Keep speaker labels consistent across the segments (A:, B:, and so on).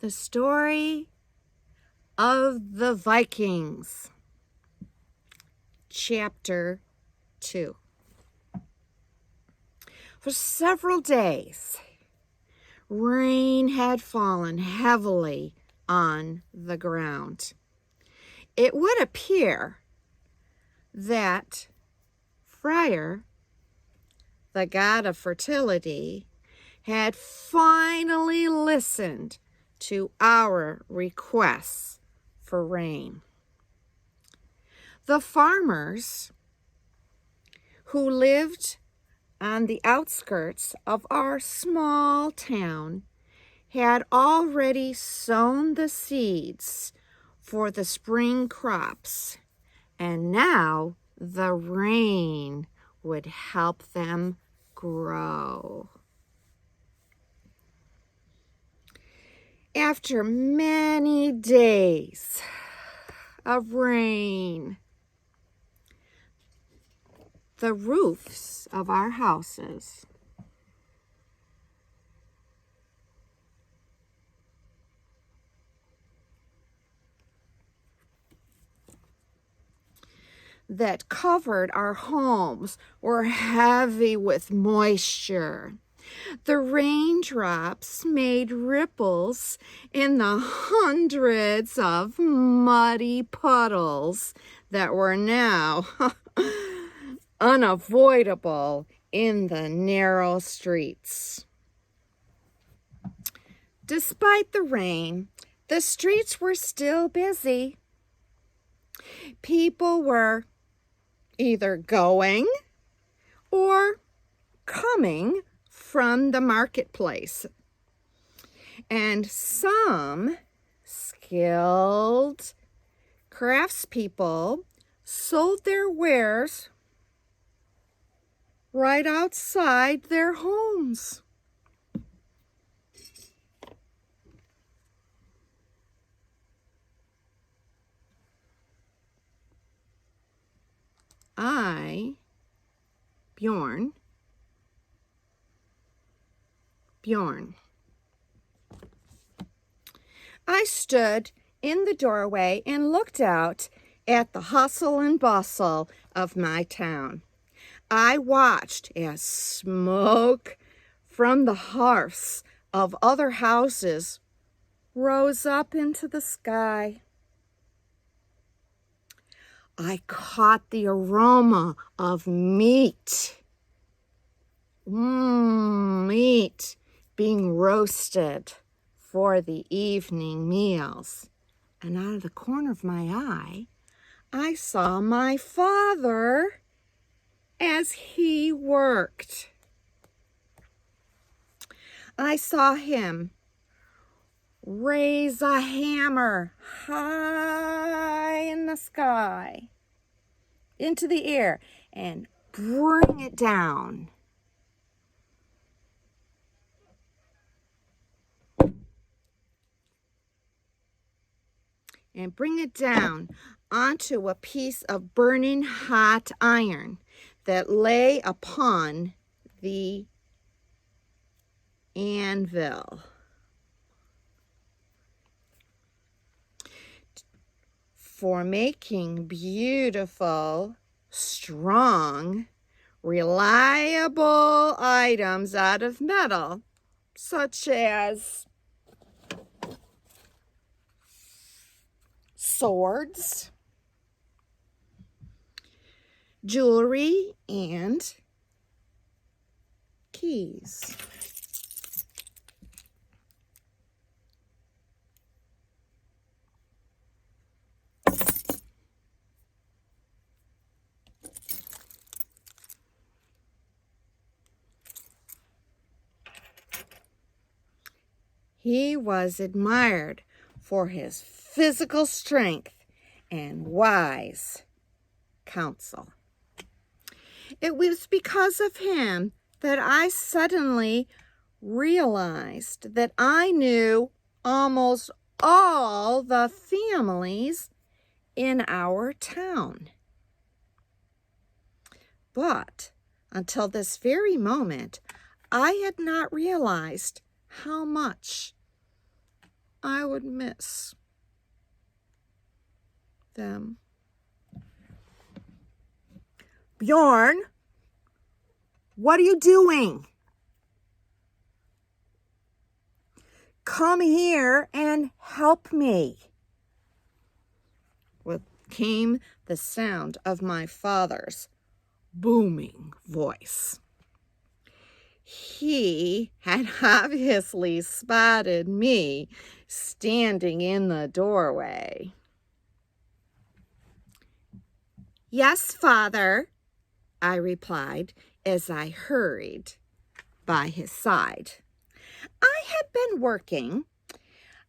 A: The story of the Vikings, chapter 2. For several days, rain had fallen heavily on the ground. It would appear that Friar, the god of fertility, had finally listened to our requests for rain. The farmers who lived on the outskirts of our small town had already sown the seeds for the spring crops, and now the rain would help them grow. After many days of rain, the roofs of our houses that covered our homes were heavy with moisture. The raindrops made ripples in the hundreds of muddy puddles that were now unavoidable in the narrow streets. Despite the rain, the streets were still busy. People were either going or coming from the marketplace, and some skilled craftspeople sold their wares right outside their homes. Bjorn. I stood in the doorway and looked out at the hustle and bustle of my town. I watched as smoke from the hearths of other houses rose up into the sky. I caught the aroma of meat. Meat being roasted for the evening meals. And out of the corner of my eye, I saw my father as he worked. I saw him raise a hammer high in the sky, into the air, and bring it down. And bring it down onto a piece of burning hot iron that lay upon the anvil. For making beautiful, strong, reliable items out of metal, such as swords, jewelry, and keys. He was admired for his physical strength and wise counsel. It was because of him that I suddenly realized that I knew almost all the families in our town. But until this very moment, I had not realized how much I would miss them. Bjorn, what are you doing? Come here and help me. Came the sound of my father's booming voice. He had obviously spotted me standing in the doorway. Yes, Father, I replied as I hurried by his side. I had been working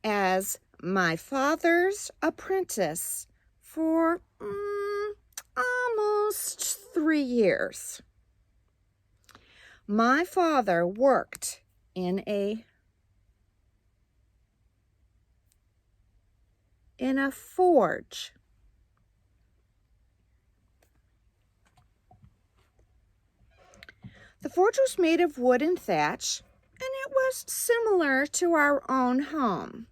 A: as my father's apprentice for almost 3 years. My father worked in a forge. The forge was made of wood and thatch, and it was similar to our own home.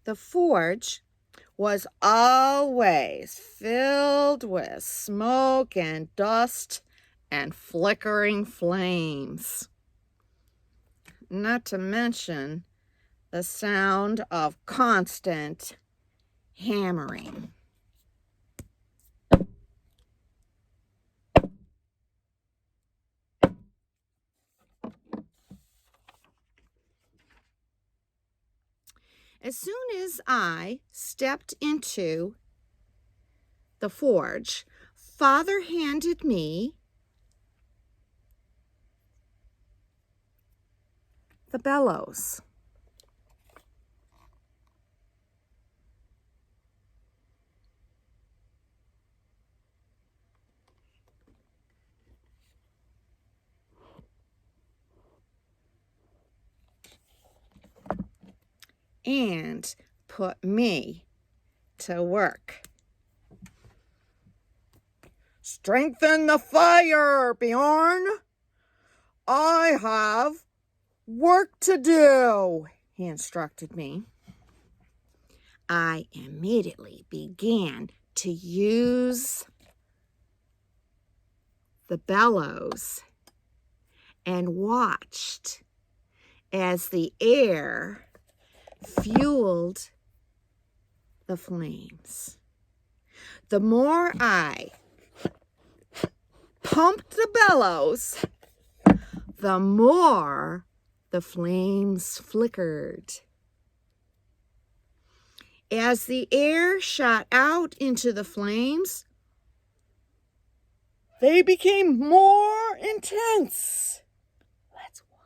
A: The forge was always filled with smoke and dust and flickering flames. Not to mention the sound of constant hammering. As soon as I stepped into the forge, Father handed me the bellows. And put me to work. Strengthen the fire, Bjorn. I have work to do, he instructed me. I immediately began to use the bellows and watched as the air fueled the flames. The more I pumped the bellows, the more the flames flickered. As the air shot out into the flames, they became more intense. Let's watch.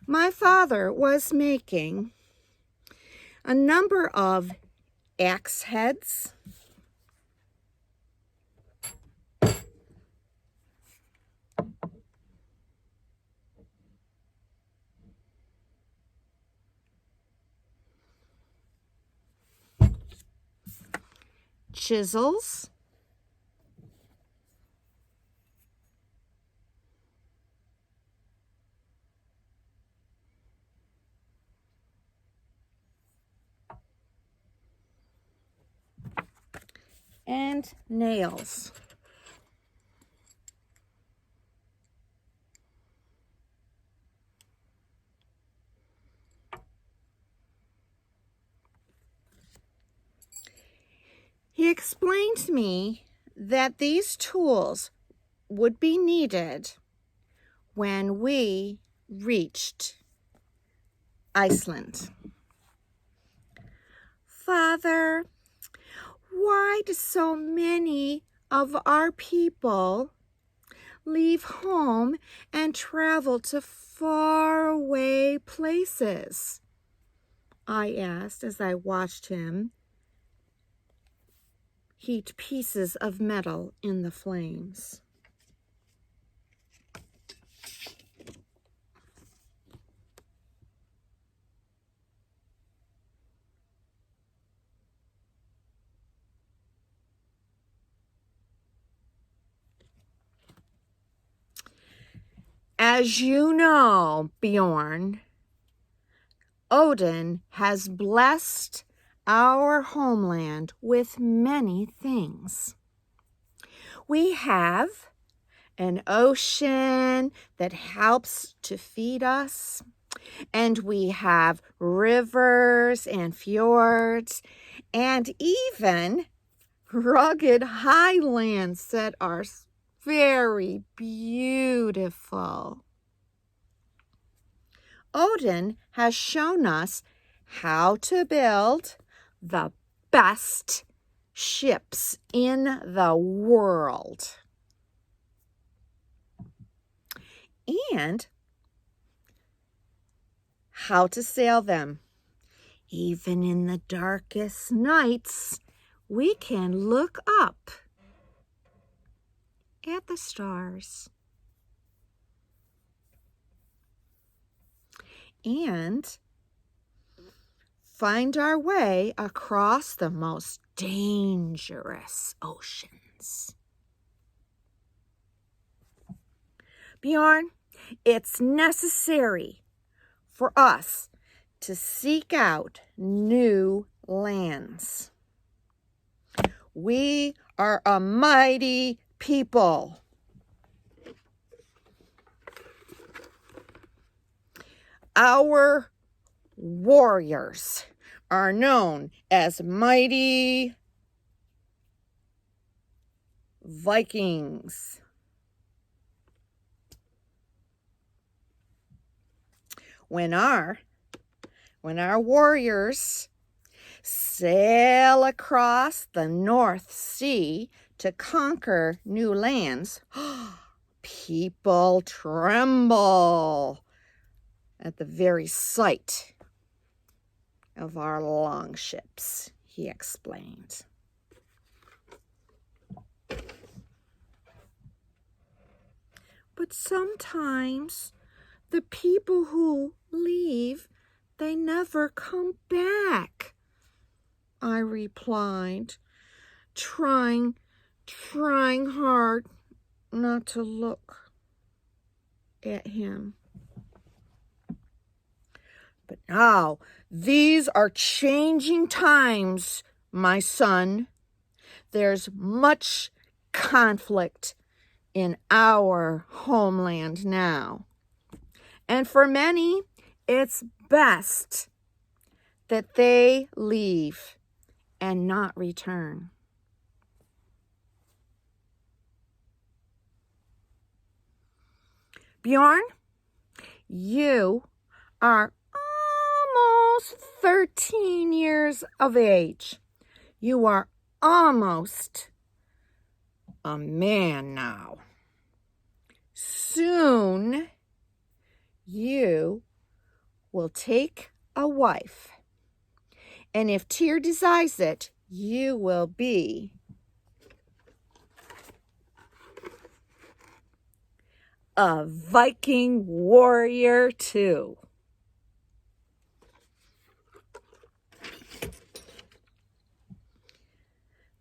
A: My father was making a number of axe heads, chisels, and nails. He explained to me that these tools would be needed when we reached Iceland. Father, why do so many of our people leave home and travel to faraway places? I asked as I watched him heat pieces of metal in the flames. As you know, Bjorn, Odin has blessed our homeland with many things. We have an ocean that helps to feed us, and we have rivers and fjords, and even rugged highlands that are very beautiful. Odin has shown us how to build the best ships in the world. And how to sail them. Even in the darkest nights, we can look up at the stars. And find our way across the most dangerous oceans. Bjorn, it's necessary for us to seek out new lands. We are a mighty people. Our warriors are known as mighty Vikings. When our warriors sail across the North Sea to conquer new lands, people tremble at the very sight of our longships, he explained. But sometimes the people who leave, they never come back, I replied, trying hard not to look at him. But now, these are changing times, my son. There's much conflict in our homeland now. And for many, it's best that they leave and not return. Bjorn, you are almost 13 years of age. You are almost a man now. Soon, you will take a wife. And if Tyr desires it, you will be a Viking warrior too.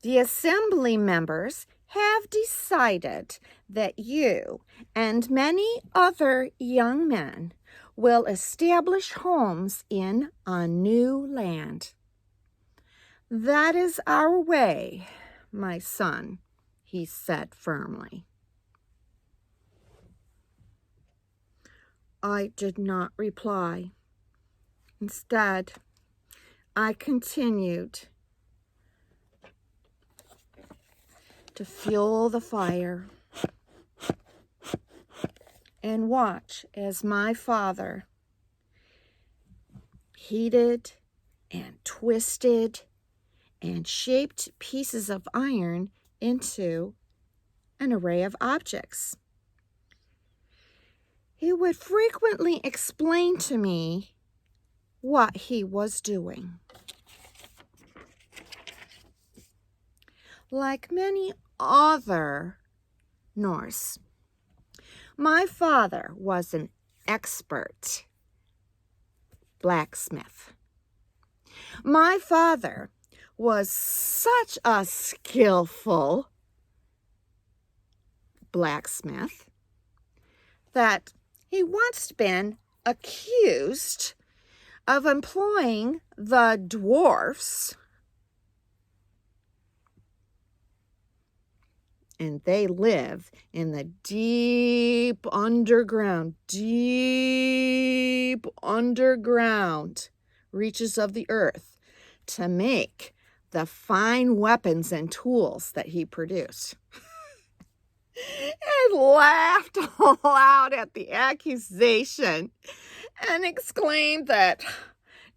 A: The assembly members have decided that you and many other young men will establish homes in a new land. That is our way, my son, he said firmly. I did not reply. Instead, I continued. to fuel the fire and watch as my father heated and twisted and shaped pieces of iron into an array of objects. He would frequently explain to me what he was doing. Like many other Norse, my father was an expert blacksmith. My father was such a skillful blacksmith that he once been accused of employing the dwarfs, and they live in the deep underground reaches of the earth to make the fine weapons and tools that he produced. And laughed aloud at the accusation and exclaimed that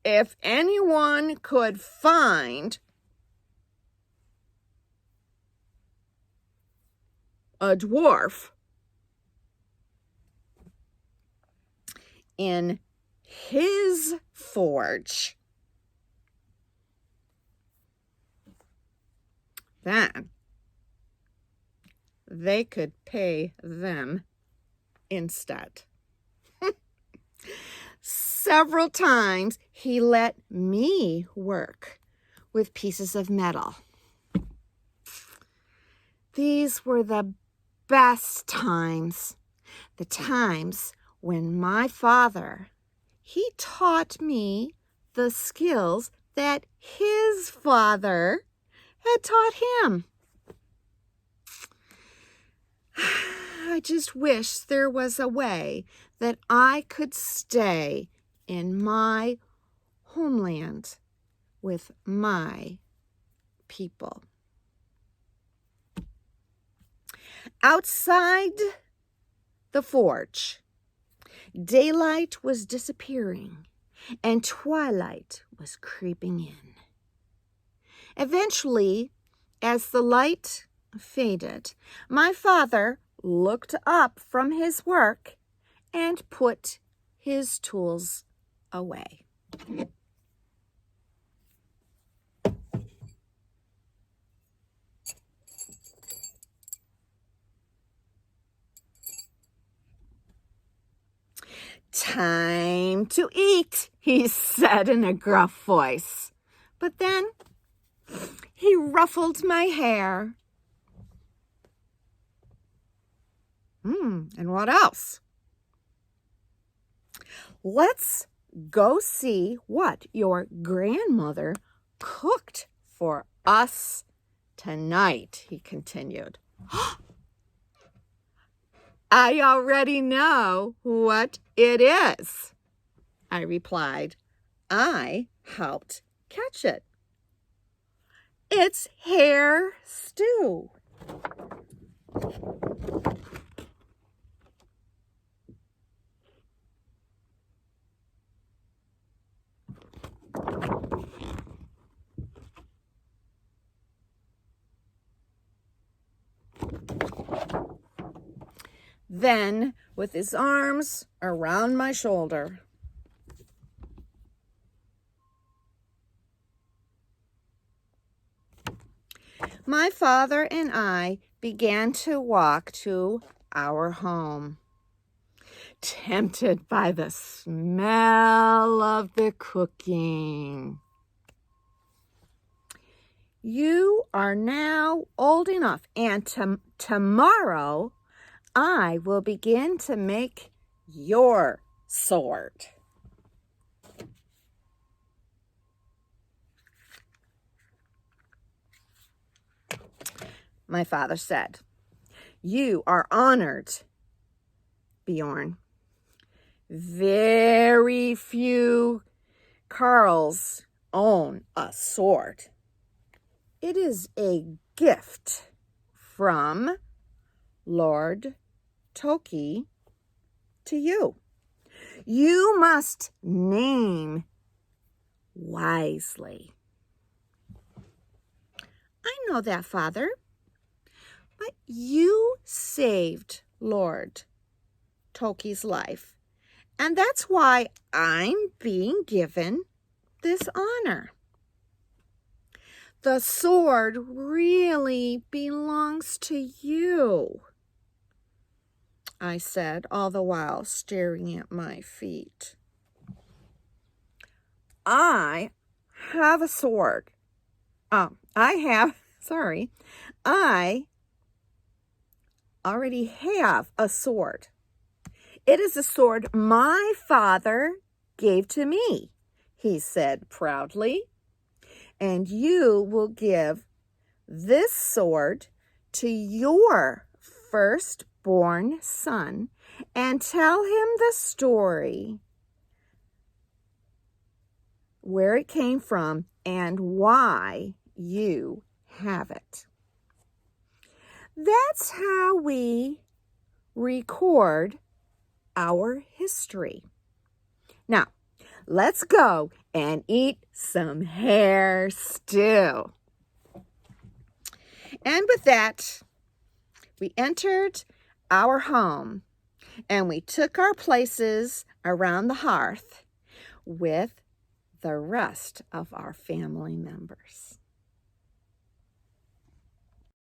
A: if anyone could find a dwarf in his forge, then they could pay them instead. Several times he let me work with pieces of metal. These were the best times, the times when my father, he taught me the skills that his father had taught him. I just wish there was a way that I could stay in my homeland with my people. Outside the forge, daylight was disappearing and twilight was creeping in. Eventually, as the light faded, my father looked up from his work and put his tools away. "Time to eat," he said in a gruff voice. But then he ruffled my hair. And what else? "Let's go see what your grandmother cooked for us tonight," he continued. "I already know what it is," I replied. I helped catch it. "It's hare stew." Then, with his arms around my shoulder, my father and I began to walk to our home, tempted by the smell of the cooking. "You are now old enough, and tomorrow I will begin to make your sword." My father said, "You are honored, Bjorn. Very few Carls own a sword. It is a gift from Lord Toki to you. You must name wisely. I know that, Father, but you saved Lord Toki's life, and that's why I'm being given this honor. The sword really belongs to you, I said, all the while staring at my feet. I have a sword. I already have a sword. It is a sword my father gave to me, he said proudly. And you will give this sword to your firstborn son and tell him the story, where it came from, and why you have it. That's how we record our history. Now, let's go and eat some hare stew. And with that, we entered our home and we took our places around the hearth with the rest of our family members.